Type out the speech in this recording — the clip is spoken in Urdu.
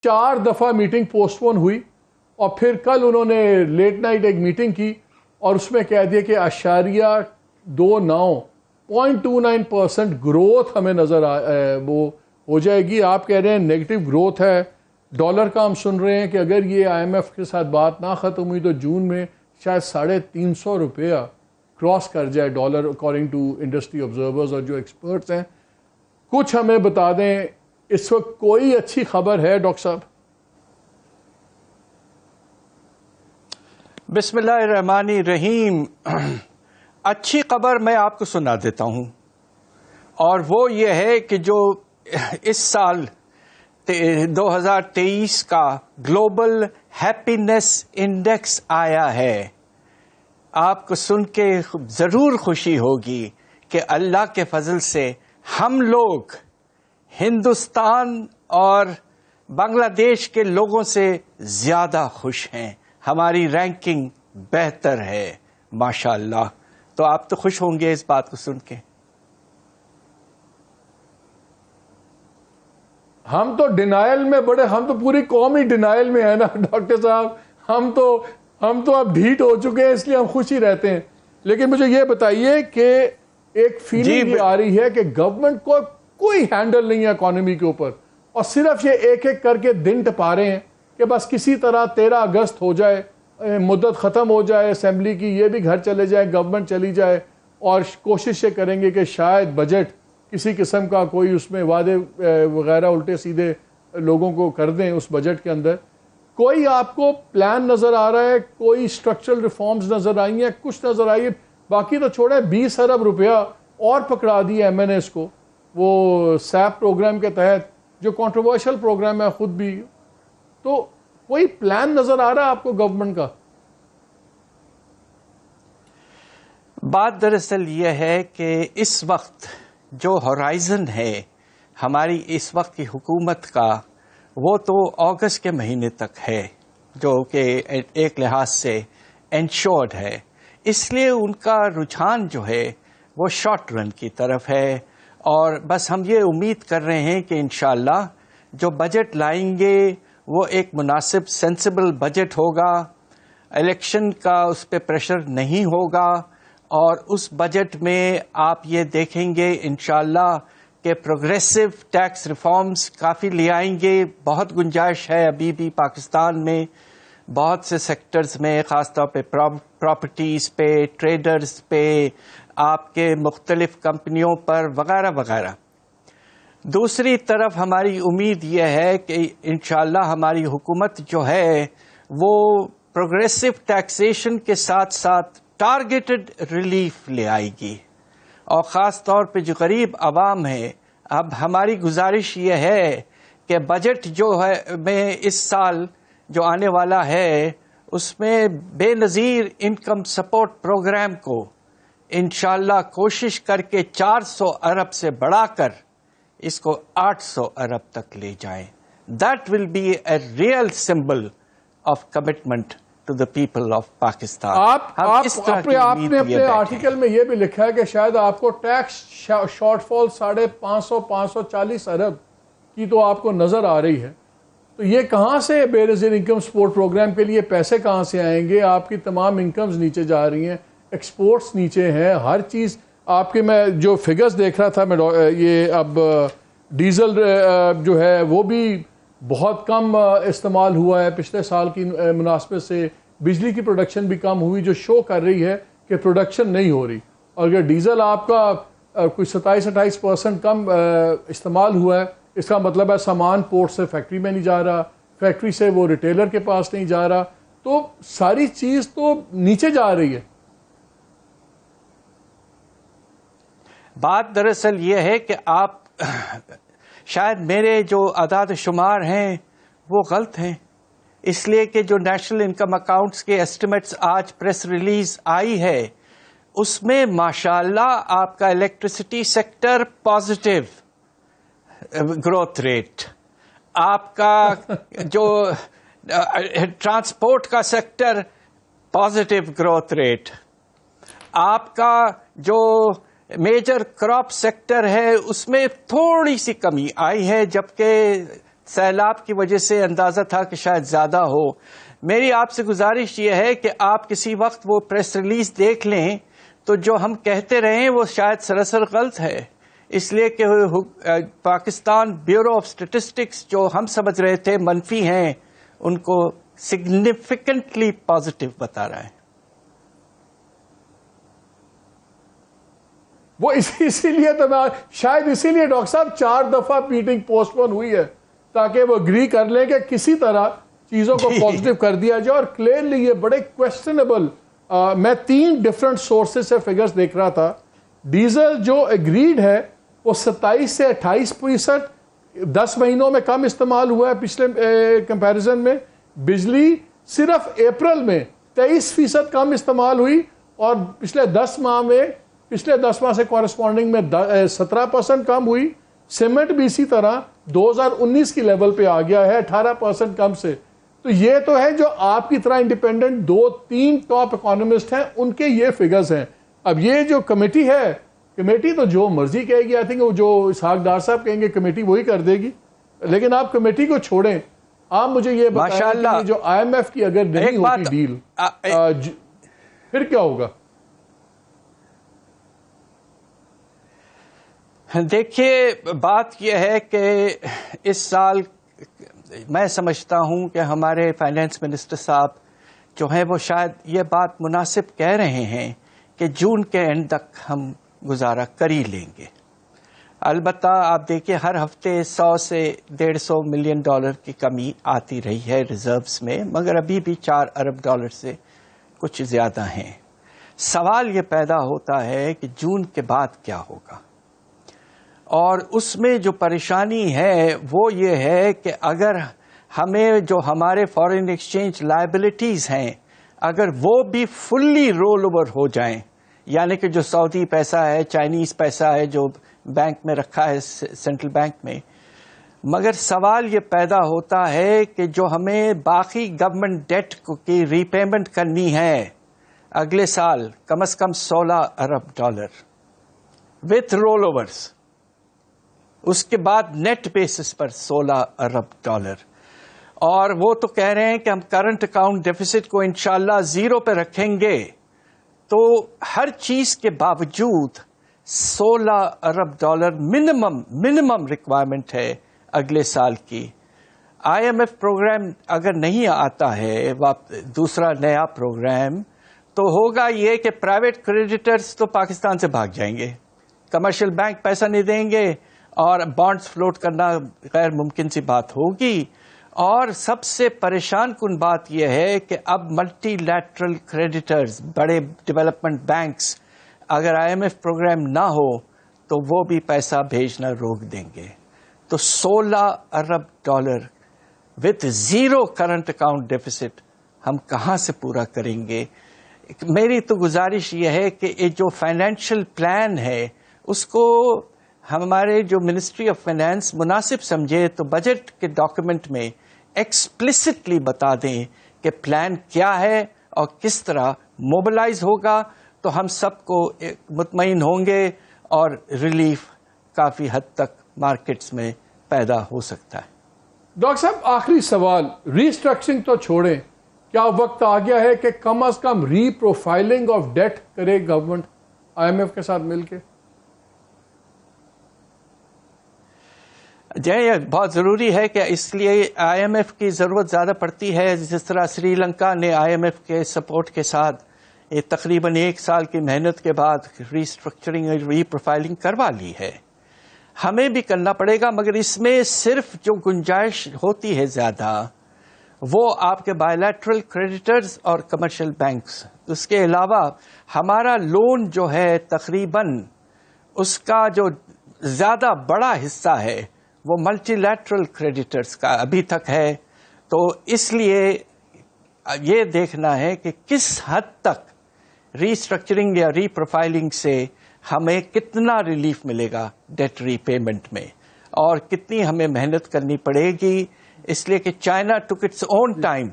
4 دفعہ میٹنگ پوسٹ پون ہوئی اور پھر کل انہوں نے لیٹ نائٹ ایک میٹنگ کی اور اس میں کہہ دیا کہ 0.29% گروتھ ہمیں نظر وہ ہو جائے گی. آپ کہہ رہے ہیں نیگیٹو گروتھ ہے. ڈالر کا ہم سن رہے ہیں کہ اگر یہ IMF کے ساتھ بات نہ ختم ہوئی تو جون میں شاید 350 روپیہ کراس کر جائے dollar according to industry observers اور جو ایکسپرٹس ہیں. کچھ ہمیں بتا دیں اس وقت کوئی اچھی خبر ہے ڈاکٹر صاحب؟ بسم اللہ الرحمن الرحیم. اچھی خبر میں آپ کو سنا دیتا ہوں، اور وہ یہ ہے کہ جو اس سال 2023 کا گلوبل ہیپینس انڈیکس آیا ہے، آپ کو سن کے ضرور خوشی ہوگی کہ اللہ کے فضل سے ہم لوگ ہندوستان اور بنگلہ دیش کے لوگوں سے زیادہ خوش ہیں. ہماری رینکنگ بہتر ہے ماشاءاللہ. تو آپ تو خوش ہوں گے اس بات کو سن کے. ہم تو ڈینائل میں ہم تو پوری قوم ہی ڈینائل میں ہے نا ڈاکٹر صاحب. ہم تو اب ڈھیٹ ہو چکے ہیں، اس لیے ہم خوش ہی رہتے ہیں. لیکن مجھے یہ بتائیے کہ ایک فیلنگ یہ آ رہی ہے کہ گورنمنٹ کو کوئی ہینڈل نہیں ہے اکانومی کے اوپر، اور صرف یہ ایک ایک کر کے دن ٹپا رہے ہیں کہ بس کسی طرح 13 اگست ہو جائے، مدت ختم ہو جائے اسمبلی کی، یہ بھی گھر چلے جائے، گورنمنٹ چلی جائے، اور کوشش یہ کریں گے کہ شاید بجٹ کسی قسم کا کوئی اس میں وعدے وغیرہ الٹے سیدھے لوگوں کو کر دیں اس بجٹ کے اندر. کوئی آپ کو پلان نظر آ رہا ہے؟ کوئی اسٹرکچرل ریفارمز نظر آئی ہیں؟ کچھ نظر آئی ہے؟ باقی تو چھوڑے 20 ارب روپیہ اور پکڑا دیا MNS کو وہ سیپ پروگرام کے تحت، جو کنٹروورشل پروگرام ہے خود بھی. تو کوئی پلان نظر آ رہا ہے آپ کو گورنمنٹ کا؟ بات دراصل یہ ہے کہ اس وقت جو ہورائزن ہے ہماری اس وقت کی حکومت کا، وہ تو اگست کے مہینے تک ہے، جو کہ ایک لحاظ سے انشورڈ ہے. اس لیے ان کا رجحان جو ہے وہ شارٹ رن کی طرف ہے، اور بس ہم یہ امید کر رہے ہیں کہ انشاءاللہ جو بجٹ لائیں گے وہ ایک مناسب سینسیبل بجٹ ہوگا، الیکشن کا اس پہ پریشر نہیں ہوگا، اور اس بجٹ میں آپ یہ دیکھیں گے انشاءاللہ کہ پروگریسو ٹیکس ریفارمز کافی لے آئیں گے. بہت گنجائش ہے ابھی بھی پاکستان میں بہت سے سیکٹرز میں، خاص طور پہ پراپرٹیز پہ، ٹریڈرز پہ، آپ کے مختلف کمپنیوں پر وغیرہ وغیرہ. دوسری طرف ہماری امید یہ ہے کہ انشاءاللہ ہماری حکومت جو ہے وہ پروگریسو ٹیکسیشن کے ساتھ ساتھ ٹارگیٹڈ ریلیف لے آئے گی، اور خاص طور پہ جو غریب عوام ہے. اب ہماری گزارش یہ ہے کہ بجٹ جو ہے میں اس سال جو آنے والا ہے اس میں بے نظیر انکم سپورٹ پروگرام کو انشاءاللہ کوشش کر کے 400 ارب سے بڑھا کر اس کو 800 ارب تک لے جائیں. That will be a real symbol of commitment to the people of Pakistan. آپ نے اپنے آرٹیکل میں یہ بھی لکھا ہے کہ شاید آپ کو ٹیکس شارٹ فال 540 ارب کی تو آپ کو نظر آ رہی ہے. تو یہ کہاں سے بے نظیر انکم سپورٹ پروگرام کے لیے پیسے کہاں سے آئیں گے؟ آپ کی تمام انکمز نیچے جا رہی ہیں، ایکسپورٹس نیچے ہیں، ہر چیز آپ کے. میں جو فگرز دیکھ رہا تھا میں یہ اب ڈیزل جو ہے وہ بھی بہت کم استعمال ہوا ہے پچھلے سال کی مناسبت سے. بجلی کی پروڈکشن بھی کم ہوئی، جو شو کر رہی ہے کہ پروڈکشن نہیں ہو رہی. اور اگر ڈیزل آپ کا کوئی 27-28% کم استعمال ہوا ہے، اس کا مطلب ہے سامان پورٹ سے فیکٹری میں نہیں جا رہا، فیکٹری سے وہ ریٹیلر کے پاس نہیں جا رہا، تو ساری چیز تو نیچے جا رہی ہے. بات دراصل یہ ہے کہ آپ شاید میرے جو اعداد شمار ہیں وہ غلط ہیں، اس لیے کہ جو نیشنل انکم اکاؤنٹس کے ایسٹیمیٹس آج پریس ریلیز آئی ہے اس میں ماشاءاللہ آپ کا electricity sector positive growth rate, آپ کا جو ٹرانسپورٹ کا سیکٹر پازیٹیو گروتھ ریٹ، آپ کا جو میجر کراپ سیکٹر ہے اس میں تھوڑی سی کمی آئی ہے، جبکہ سیلاب کی وجہ سے اندازہ تھا کہ شاید زیادہ ہو. میری آپ سے گزارش یہ ہے کہ آپ کسی وقت وہ پریس ریلیز دیکھ لیں تو جو ہم کہتے رہے وہ شاید سراسر غلط ہے، اس لیے کہ پاکستان بیورو آف اسٹیٹسٹکس جو ہم سمجھ رہے تھے منفی ہیں ان کو سگنیفیکنٹلی پازیٹو بتا رہا ہے. وہ اسی لیے تو شاید اسی لیے ڈاکٹر صاحب 4 دفعہ میٹنگ پوسٹ پون ہوئی ہے تاکہ وہ اگری کر لیں کہ کسی طرح چیزوں کو پازیٹو کر دیا جائے. اور کلیئرلی یہ بڑے کویسچنیبل، میں 3 ڈفرنٹ سورسز سے فگرز دیکھ رہا تھا. ڈیزل جو اگریڈ ہے وہ 27 سے 28% 10 مہینوں میں کم استعمال ہوا ہے پچھلے کمپیریزن میں. بجلی صرف اپریل میں 23% کم استعمال ہوئی اور پچھلے 10 ماہ سے کورسپونڈنگ میں 17% کم ہوئی. سیمنٹ بھی اسی طرح 2019 کی لیول پہ آ گیا ہے 18% کم سے. تو یہ تو ہے جو آپ کی طرح انڈیپینڈنٹ 2-3 ٹاپ اکانومسٹ ہیں ان کے یہ فگرز ہیں. اب یہ جو کمیٹی ہے، کمیٹی تو جو مرضی کہے گی، آئی تھنک جو اسحاق ڈار صاحب کہیں گے کمیٹی وہی کر دے گی. لیکن آپ کمیٹی کو چھوڑیں، آپ مجھے یہ بتائیں کہ جو آئی ایم ایف کی اگر نہیں ہوتی ڈیل پھر کیا ہوگا؟ دیکھیے بات یہ ہے کہ اس سال میں سمجھتا ہوں کہ ہمارے فائنانس منسٹر صاحب جو ہیں وہ شاید یہ بات مناسب کہہ رہے ہیں کہ جون کے اینڈ تک ہم گزارا کر ہی لیں گے. البتہ آپ دیکھیں ہر ہفتے 100 سے 150 ملین ڈالر کی کمی آتی رہی ہے ریزروز میں، مگر ابھی بھی 4 ارب ڈالر سے کچھ زیادہ ہیں. سوال یہ پیدا ہوتا ہے کہ جون کے بعد کیا ہوگا، اور اس میں جو پریشانی ہے وہ یہ ہے کہ اگر ہمیں جو ہمارے فارن ایکسچینج لائبلٹیز ہیں اگر وہ بھی فلی رول اوور ہو جائیں، یعنی کہ جو سعودی پیسہ ہے، چائنیز پیسہ ہے جو بینک میں رکھا ہے سینٹرل بینک میں، مگر سوال یہ پیدا ہوتا ہے کہ جو ہمیں باقی گورنمنٹ ڈیٹ کی ری پیمنٹ کرنی ہے اگلے سال کم از کم 16 ارب ڈالر وتھ رول اوورز، اس کے بعد نیٹ بیسس پر 16 ارب ڈالر، اور وہ تو کہہ رہے ہیں کہ ہم کرنٹ اکاؤنٹ ڈیفیسٹ کو انشاءاللہ 0 پہ رکھیں گے. تو ہر چیز کے باوجود 16 ارب ڈالر منیمم ریکوائرمنٹ ہے اگلے سال کی. آئی ایم ایف پروگرام اگر نہیں آتا ہے دوسرا نیا پروگرام، تو ہوگا یہ کہ پرائیویٹ کریڈیٹرز تو پاکستان سے بھاگ جائیں گے، کمرشل بینک پیسہ نہیں دیں گے اور بانڈز فلوٹ کرنا غیر ممکن سی بات ہوگی. اور سب سے پریشان کن بات یہ ہے کہ اب ملٹی لیٹرل کریڈیٹرز، بڑے ڈیولپمنٹ بینکس اگر آئی ایم ایف پروگرام نہ ہو تو وہ بھی پیسہ بھیجنا روک دیں گے. تو 16 ارب dollar worth 0 current account deficit ہم کہاں سے پورا کریں گے؟ میری تو گزارش یہ ہے کہ یہ جو فائنینشیل پلان ہے اس کو ہمارے جو منسٹری آف فائنانس مناسب سمجھے تو بجٹ کے ڈاکیومنٹ میں ایکسپلسٹلی بتا دیں کہ پلان کیا ہے اور کس طرح موبلائز ہوگا، تو ہم سب کو مطمئن ہوں گے اور ریلیف کافی حد تک مارکیٹس میں پیدا ہو سکتا ہے. ڈاکٹر صاحب آخری سوال، ری اسٹرکچرنگ تو چھوڑیں، کیا وقت آ گیا ہے کہ کم از کم ری پروفائلنگ آف ڈیٹ کرے گورنمنٹ آئی ایم ایف کے ساتھ مل کے؟ یہ بہت ضروری ہے کہ اس لیے آئی ایم ایف کی ضرورت زیادہ پڑتی ہے. جس طرح سری لنکا نے آئی ایم ایف کے سپورٹ کے ساتھ تقریباً 1 سال کی محنت کے بعد ری اسٹرکچرنگ اور ری پروفائلنگ کروا لی ہے. ہمیں بھی کرنا پڑے گا، مگر اس میں صرف جو گنجائش ہوتی ہے زیادہ وہ آپ کے بائیلیٹرل کریڈیٹرز اور کمرشل بینکس. اس کے علاوہ ہمارا لون جو ہے تقریباً اس کا جو زیادہ بڑا حصہ ہے وہ ملٹی لیٹرل کریڈیٹرز کا ابھی تک ہے. تو اس لیے یہ دیکھنا ہے کہ کس حد تک ری اسٹرکچرنگ یا ری پروفائلنگ سے ہمیں کتنا ریلیف ملے گا ڈیٹ ری پیمنٹ میں، اور کتنی ہمیں محنت کرنی پڑے گی. اس لیے کہ چائنا ٹک اٹس اون ٹائم